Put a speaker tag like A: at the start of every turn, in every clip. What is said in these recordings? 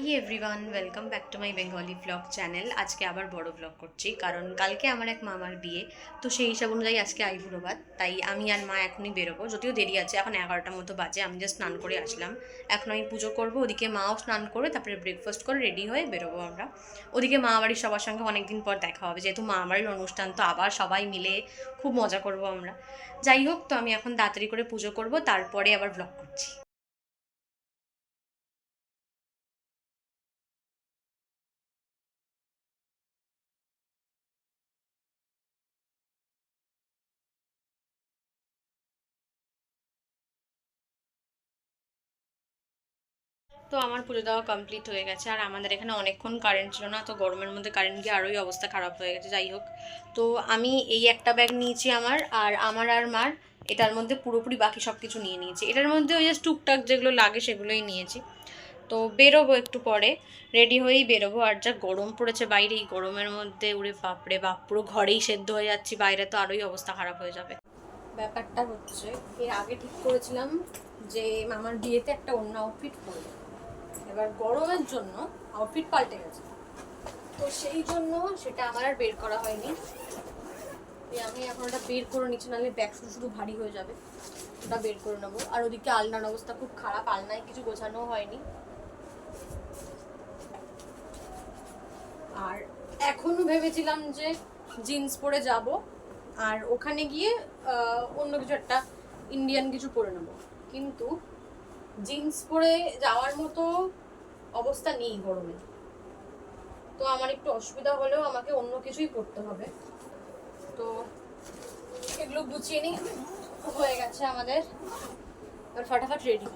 A: Hi everyone, welcome back to my Bengali blog channel. আজকে আবার বড় ব্লগ করছি কারণ কালকে আমার এক মামার বিয়ে, তো সেই হিসাব অনুযায়ী আজকে আইবুড়ো ভাত। তাই আমি আর মা এখনই বেরোবো, যদিও দেরি আছে, এখন 11টার মতো বাজে। আমি জাস্ট স্নান করে আসলাম, এখন আমি পুজো করবো, ওদিকে মাও স্নান করে তারপরে ব্রেকফাস্ট করে রেডি হয়ে বেরোবো আমরা। ওদিকে মা বাড়ির সবার সঙ্গে অনেকদিন পর দেখা হবে, যেহেতু মা বাড়ির অনুষ্ঠান, তো আবার সবাই মিলে খুব মজা করবো আমরা। যাই হোক, তো আমি এখন তাড়াতাড়ি করে পুজো করবো, তারপরে আবার ব্লগ করছি। তো আমার পুজো দেওয়া কমপ্লিট হয়ে গেছে, আর আমাদের এখানে অনেকক্ষণ কারেন্ট ছিল না, তো গরমের মধ্যে কারেন্ট গিয়ে আরোই অবস্থা খারাপ হয়ে গেছে। যাই হোক, তো আমি এই একটা ব্যাগ নিয়েছি আমার আর মার, এটার মধ্যে পুরোপুরি বাকি সব কিছু নিয়ে নিয়েছি। এটার মধ্যে ওই জাস্ট টুকটাক যেগুলো লাগে সেগুলোই নিয়েছি। তো বেরোবো একটু পরে, রেডি হয়েই বেরোবো। আর যা গরম পড়েছে বাইরে, এই গরমের মধ্যে উড়ে বাপরে বাপ, পুরো ঘরেই সেদ্ধ হয়ে যাচ্ছি, বাইরে তো আরোই অবস্থা খারাপ হয়ে যাবে। ব্যাপারটা হচ্ছে, এর আগে ঠিক করেছিলাম যে মামার বিয়েতে একটা অন্য আউটফিট পরবো, এবার গরমের জন্য আউটফিট পাল্টে গেছে, তো সেই জন্য সেটা আমার আর বের করা হয়নি। আমি এখন ওটা বের করে নিচ্ছি, নাহলে ব্যাগ শুধু শুধু ভারী হয়ে যাবে। ওটা বের করে নেবো। আর ওদিকে আলনার অবস্থা খুব খারাপ, আলনায় কিছু গোছানো হয়নি। আর এখনো ভেবেছিলাম যে জিন্স পরে যাব, আর ওখানে গিয়ে অন্য কিছু একটা ইন্ডিয়ান কিছু পরে নেবো, কিন্তু জিন্স পরে যাওয়ার মতো অবস্থা নেই গরমে, তো আমার একটু অসুবিধা হলেও আমাকে অন্য কিছুই করতে হবে। তো এগুলো গুছিয়ে নিই, হয়ে গেছে আমাদের, আর ফাটাফাট রেডি।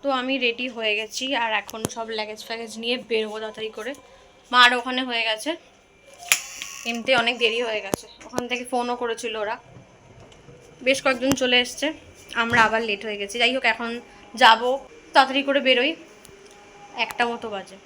A: তো আমি রেডি হয়ে গেছি, আর এখন সব লাগেজ ফ্যাগেজ নিয়ে বেরোবো তাড়াতাড়ি করে। মার ওখানে হয়ে গেছে, এমনিতে অনেক দেরি হয়ে গেছে, ওখান থেকে ফোনও করেছিল ওরা, বেশ কয়েকজন চলে এসছে, আমরা আবার লেট হয়ে গেছি। যাই হোক, এখন যাব, তাড়াতাড়ি করে বেরোই, 1টা মতো বাজে।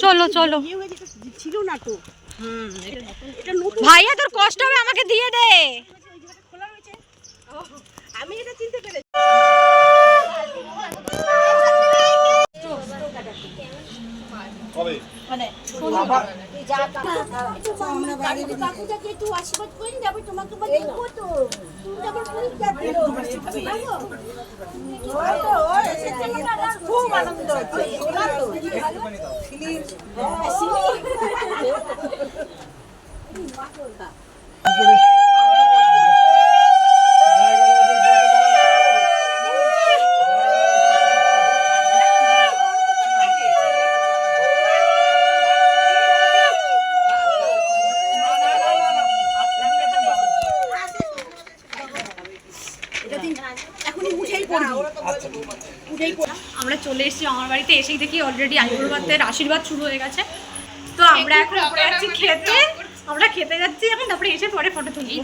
A: চলো চলো,
B: ছিল না তো।
A: ভাইয়া তোর কষ্ট হবে, আমাকে দিয়ে দে।
B: আমি এটা চিনতে পেরেছি। মানে কাকুটাকে একটু আশীর্বাদ করে যাবো, তোমাকে দেখবো তো। খুব আনন্দ হচ্ছে।
A: আমরা চলে এসেছি আমার বাড়িতে, এসেই দেখি অলরেডি আইবুড়ো ভাতের আশীর্বাদ শুরু হয়ে গেছে। তো আমরা এখন উপরে যাচ্ছি খেতে, আমরা খেতে যাচ্ছি এখন, তারপরে এসে পরে ফটো তুলবো।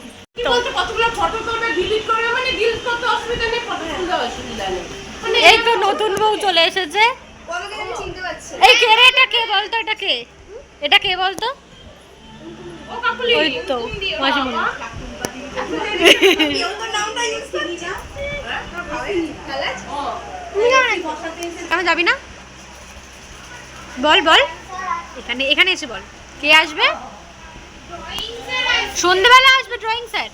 B: কতগুলো ফটো তুলবে, ডিলিট করবে, মানে ডিলিট করতে অসুবিধা নেই, ফটো তুলতে অসুবিধা নেই।
A: এই তো নতুন বউ চলে এসেছে। এই কে রে, এটা কে বলতো, এটা কে, এটা কে বলতো?
B: ও কাকুলি,
A: ওই তো মাসিমণি। কেন যাবি না? বল বল, এখানে এখানে এসে বল, কে আসবে? সন্ধ্যেবেলা আসবে ড্রয়িং স্যার,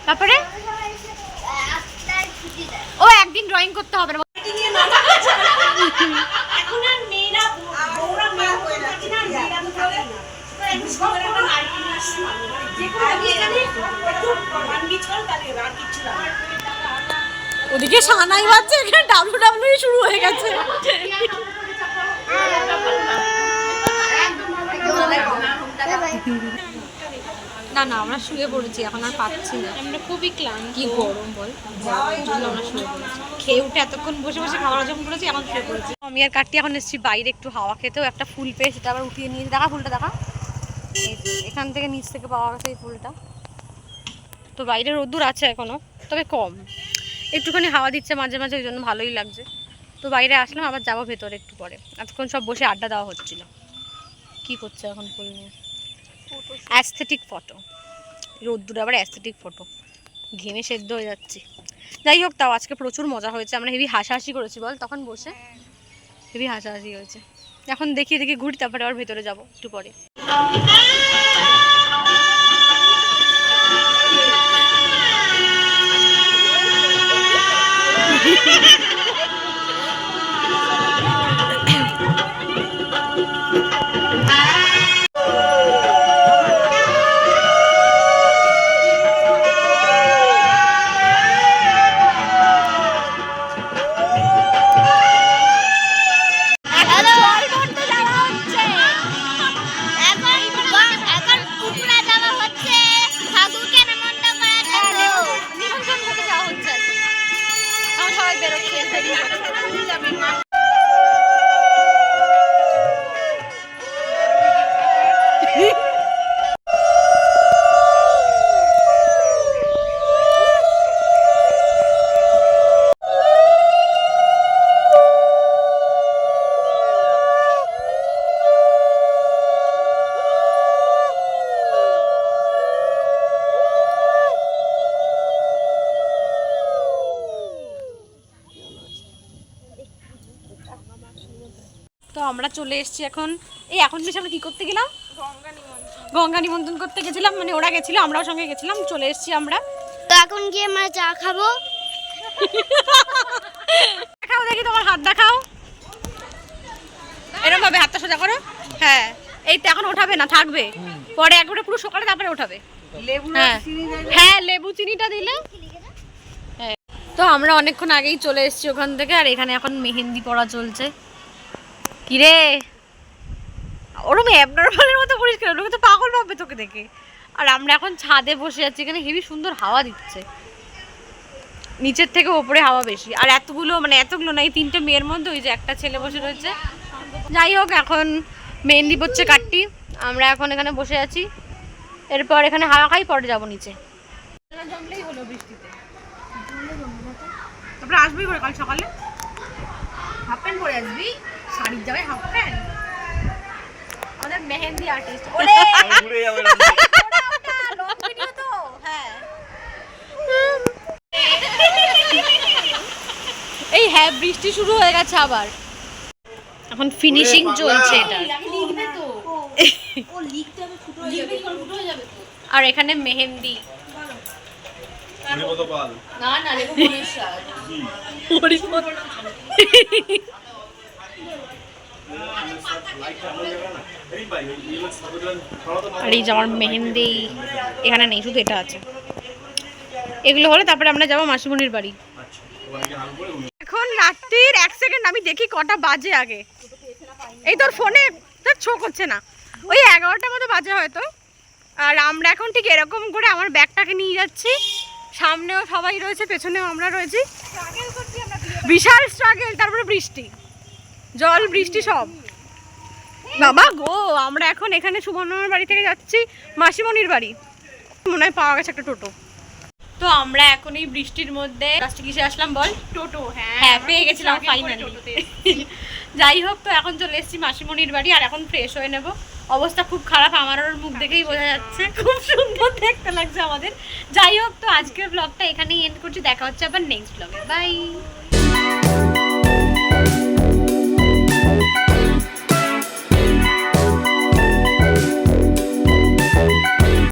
A: তারপরে ও একদিন ড্রয়িং করতে হবে না।
B: এখন আর মেয়েরা বউরা মা হয়ে যাচ্ছে না, মেয়েরা তো থাকে না। তো একটু সবার একটা নাইটি নিয়ে আসছি, যে কোনো এখানে একটু বান্ডি ছল, তাহলে আর কিছু না।
A: ওদিকে সানাই বাজছে, এখানে ডাব্লিউডাব্লিউ শুরু হয়ে গেছে। না না আমরা শুয়ে পড়েছি, এখন আর পাচ্ছি না।
C: আমরা খুবই ক্লান্ত।
A: কি গরম বল, আমরা শুয়ে পড়েছি, খেয়ে উঠে এতক্ষণ বসে বসে খাবার হজম করেছি, এখন শুয়ে পড়েছি। আমি আর কাটটি এখন এসেছি বাইরে একটু হাওয়া খেতেও। একটা ফুল পেয়ে সেটা আবার উঠিয়ে নিয়ে দেখা, ফুলটা দেখা, এই যে এখান থেকে নিচ থেকে পাওয়া গেছে এই ফুলটা। তো বাইরে রোদ্দুর আছে এখনো, তবে কম, একটুখানি হাওয়া দিচ্ছে মাঝে মাঝে, ওই জন্য ভালোই লাগছে। তো বাইরে আসলাম, আবার যাবো ভেতরে একটু পরে। এতক্ষণ সব বসে আড্ডা দেওয়া হচ্ছিল। কি করছে এখন ফুল নিয়ে? অ্যাস্থেটিক ফটো, রোদ্দুরে আবার অ্যাস্থেটিক ফটো, ঘেমে সেদ্ধ হয়ে যাচ্ছি। যাই হোক, তাও আজকে প্রচুর মজা হয়েছে, আমরা হেভি হাসাহাসি করেছি বল, তখন বসে হেভি হাসাহাসি হয়েছে। এখন দেখি ঘুরি, তারপরে আবার ভেতরে যাবো একটু পরে। তো আমরা চলে এসেছি এখন। এখন বেশ আমরা কি করতে গেলাম? গঙ্গা নিমন্ত্রণ করতে গেছিলাম, মানে ওরা গেছিল, আমরাও সঙ্গে গেছিলাম। চলে এসেছি আমরা।
D: তো এখন গিয়ে আমরা চা খাবো।
A: দেখাও দেখি তোমার হাত, দেখাও এরকম ভাবে, হাতটা সোজা করো। হ্যাঁ, এই তো এখন ওঠাবে না, থাকবে পরে একবারে পুরো সকালে, তারপরে ওঠাবে। হ্যাঁ লেবু চিনিটা দিলে। তো আমরা অনেকক্ষণ আগেই চলে এসেছি ওখান থেকে, আর এখানে এখন মেহেন্দি পড়া চলছে। কিরে ওরম অ্যাবনর্মালের মতো করিস কেন? লোকে তো পাগল ভাববে তোকে দেখে। আর আমরা এখন ছাদে বসে আছি, এখানে হেবি সুন্দর হাওয়া দিচ্ছে, নিচের থেকে ওপরে হাওয়া বেশি। আর এতগুলো না, এই 3টে মেয়ের মধ্যে ওই যে একটা ছেলে বসে রয়েছে। যাই হোক, এখন মেহেন্দি পড়ছে কাটটি, আমরা এখন এখানে বসে আছি। এরপর এখানে হাওয়া খাই, পরে যাবো নিচে। জমলেই হলো বৃষ্টিতে, তারপরে আসবি করে কাল সকালে হাফ প্যান্ট পরে আসবি, শাড়ির জায়গায় হাফ প্যান্ট। আমাদের মেহেন্দি আর্টিস্ট ওরে ঘুরে যাবে না, ওটা লং ভিডিও তো। হ্যাঁ এই হ্যাঁ, বৃষ্টি শুরু হয়ে গেছে আবার, এখন ফিনিশিং চলছে এটা।
B: লিখবে তো, ও লিখতে হবে, ফুটো হয়ে যাবে তো।
A: আর এখানে মেহেন্দি,
B: না না লেবু পরিষ্কার।
A: আর এই যে আমার মেহেন্দি এখানে নেই, শুধু এটা আছে। এগুলো হলে তারপরে আমরা যাবো মাসিমণির বাড়ি। এখন রাত্রির 1 সেকেন্ড আমি দেখি কটা বাজে আগে। এই তোর ফোনে তোর ছো করছে না, ওই 11টার মতো বাজে হয়তো। আর আমরা এখন ঠিক এরকম করে আমার ব্যাগটাকে নিয়ে যাচ্ছি, সামনেও সবাই রয়েছে, পেছনেও আমরা রয়েছি। বিশাল স্ট্রাগল, তারপরে বৃষ্টি, জল বৃষ্টি সব। বাবা গো, আমরা এখন এখানে সুবর্ণর বাড়ি থেকে যাচ্ছি মাসিমণির বাড়ি। মনে হয় পাওয়া গেছে একটা টোটো। তো আমরা এখন এই বৃষ্টির মধ্যে লাস্টে কিসে আসলাম বল?
C: টোটো।
A: হ্যাঁ পেয়ে গেছিলাম ফাইনালি। যাই হোক, তো এখন চলে এসেছি মাসিমণির বাড়ি, আর এখন ফ্রেশ হয়ে নেব। অবস্থা খুব খারাপ, আমার ওর মুখ দেখেই বোঝা যাচ্ছে। খুব সুন্দর দেখতে লাগছে আমাদের। যাই হোক, তো আজকের ব্লগটা এখানেই এন্ড করছি, দেখা হচ্ছে আবার নেক্সট ব্লগে। বাই।